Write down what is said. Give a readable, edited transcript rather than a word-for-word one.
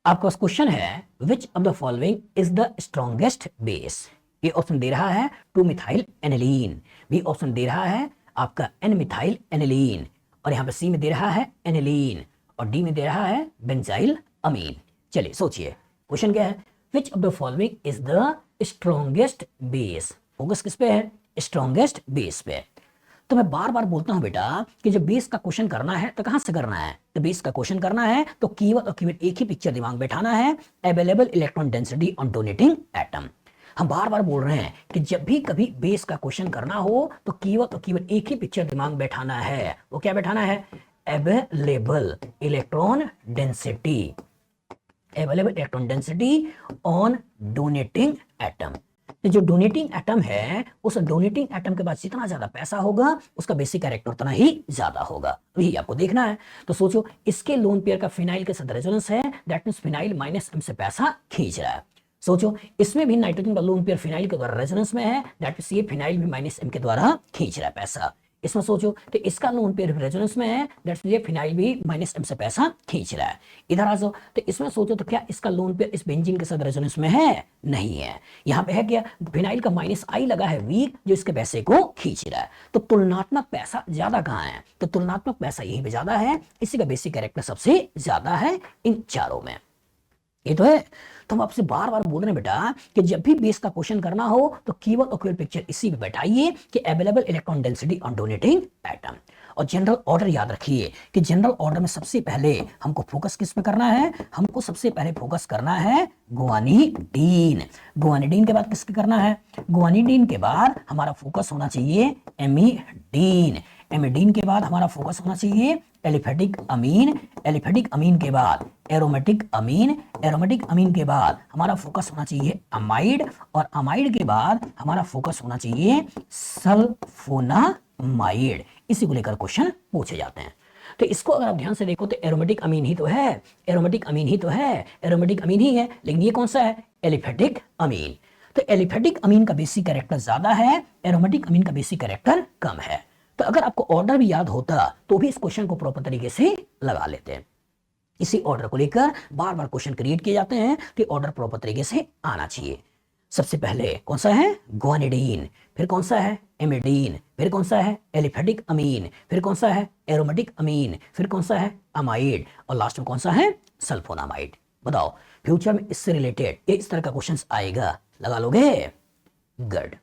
आपके पास क्वेश्चन है which of the following is the strongest base. A option दे रहा है 2 मिथाइल एनिलीन, बी ऑप्शन दे रहा है आपका एन मिथाइल एनिलीन, और यहाँ पे सी में दे रहा है एनिलीन, और डी में दे रहा है बेंजाइल अमीन। चलिए सोचिए क्वेश्चन क्या है, which of the following is the strongest base. Focus किस पे है, स्ट्रॉन्गेस्ट बेस पे। तो मैं बार बार बोलता हूं बेटा कि जब बेस का क्वेश्चन करना है तो कहां से करना है, तो बेस का क्वेश्चन करना है तो कीवर्ड और कीवर्ड एक ही पिक्चर दिमाग बैठाना है, available electron density on donating atom. हम बार बार बोल रहे हैं कि जब भी कभी बेस का क्वेश्चन करना हो तो कीवर्ड और कीवर्ड एक ही पिक्चर दिमाग बैठाना है। वो क्या बैठाना है, available electron density, available electron density on donating atom. जो डोनेटिंग एटम है उस डोनेटिंग एटम के पास जितना ज्यादा पैसा होगा उसका बेसिक कैरेक्टर उतना ही ज्यादा होगा, यही आपको देखना है। तो सोचो इसके लोन पेयर का फिनाइल के साथ रेजोनेंस है, that means phenyl minus M से पैसा खींच रहा है। सोचो इसमें भी नाइट्रोजन का लोन पेयर फिनाइल के द्वारा रेजोनेंस में है, दैट मींस ये फिनाइल भी माइनस एम के द्वारा खींच रहा है पैसा। इसमें सोचो तो इसका लोन पेयर रेजोनेंस में है, दैट्स ये फिनाइल भी माइनस एम से पैसा खींच रहा है। इधर आ जाओ तो इसमें सोचो तो क्या इसका लोन पेयर इस बेंजीन के साथ रेजोनेंस में है, नहीं है। यहाँ पे है क्या, फिनाइल का माइनस आई लगा है वीक जो इसके पैसे को खींच रहा है। तो तुलनात्मक पैसा ज्यादा कहाँ है, तो तुलनात्मक पैसा यहीं पे ज्यादा है, इसी का बेसिक कैरेक्टर सबसे ज्यादा है इन चारों में। ये तो है। तो हम आपसे बार बार बोल रहे हैं बेटा कि जब भी बेस का क्वेश्चन करना हो तो कीवर्ड और कीवर्ड पिक्चर इसी में बैठाइए कि available electron density on donating atom. और जनरल ऑर्डर याद रखिए कि जनरल ऑर्डर में सबसे पहले हमको फोकस किस पे करना है, हमको सबसे पहले फोकस करना है गुआनिडीन। गुआनिडीन के बाद किसके करना है, गुआनिडीन के बाद हमारा फोकस होना चाहिए एमिडीन। एमिडीन के बाद हमारा फोकस होना चाहिए एलिफेटिक अमीन। एलिफेटिक अमीन के बाद एरोमेटिक अमीन। एरोमेटिक अमीन के बाद हमारा फोकस होना चाहिए अमाइड, और अमाइड के बाद हमारा फोकस होना चाहिए सल्फोनामाइड। इसी को लेकर क्वेश्चन पूछे जाते हैं। तो इसको अगर आप ध्यान से देखो तो एरोमेटिक अमीन ही तो है, एरोमेटिक अमीन ही तो है, एरोमेटिक अमीन ही है, लेकिन ये कौन सा है, एलिफेटिक अमीन। तो एलिफेटिक अमीन का बेसिक कैरेक्टर ज्यादा है, एरोमेटिक अमीन का बेसिक कैरेक्टर कम है। तो अगर आपको ऑर्डर भी याद होता तो भी इस क्वेश्चन को प्रॉपर तरीके से लगा लेते हैं। इसी ऑर्डर को लेकर बार बार क्वेश्चन क्रिएट किए जाते हैं कि ऑर्डर प्रॉपर तरीके से आना चाहिए। सबसे पहले कौन सा है, गुआनिडीन, फिर कौन सा है, एमिडीन, फिर कौन सा है, एलिफेटिक अमीन, फिर कौन सा है, एरोमेटिक अमीन, फिर कौन सा है, अमाइड, और लास्ट में कौन सा है, सल्फोनामाइड। बताओ फ्यूचर में इससे रिलेटेड इस तरह का क्वेश्चन आएगा, लगा लोगे, गुड।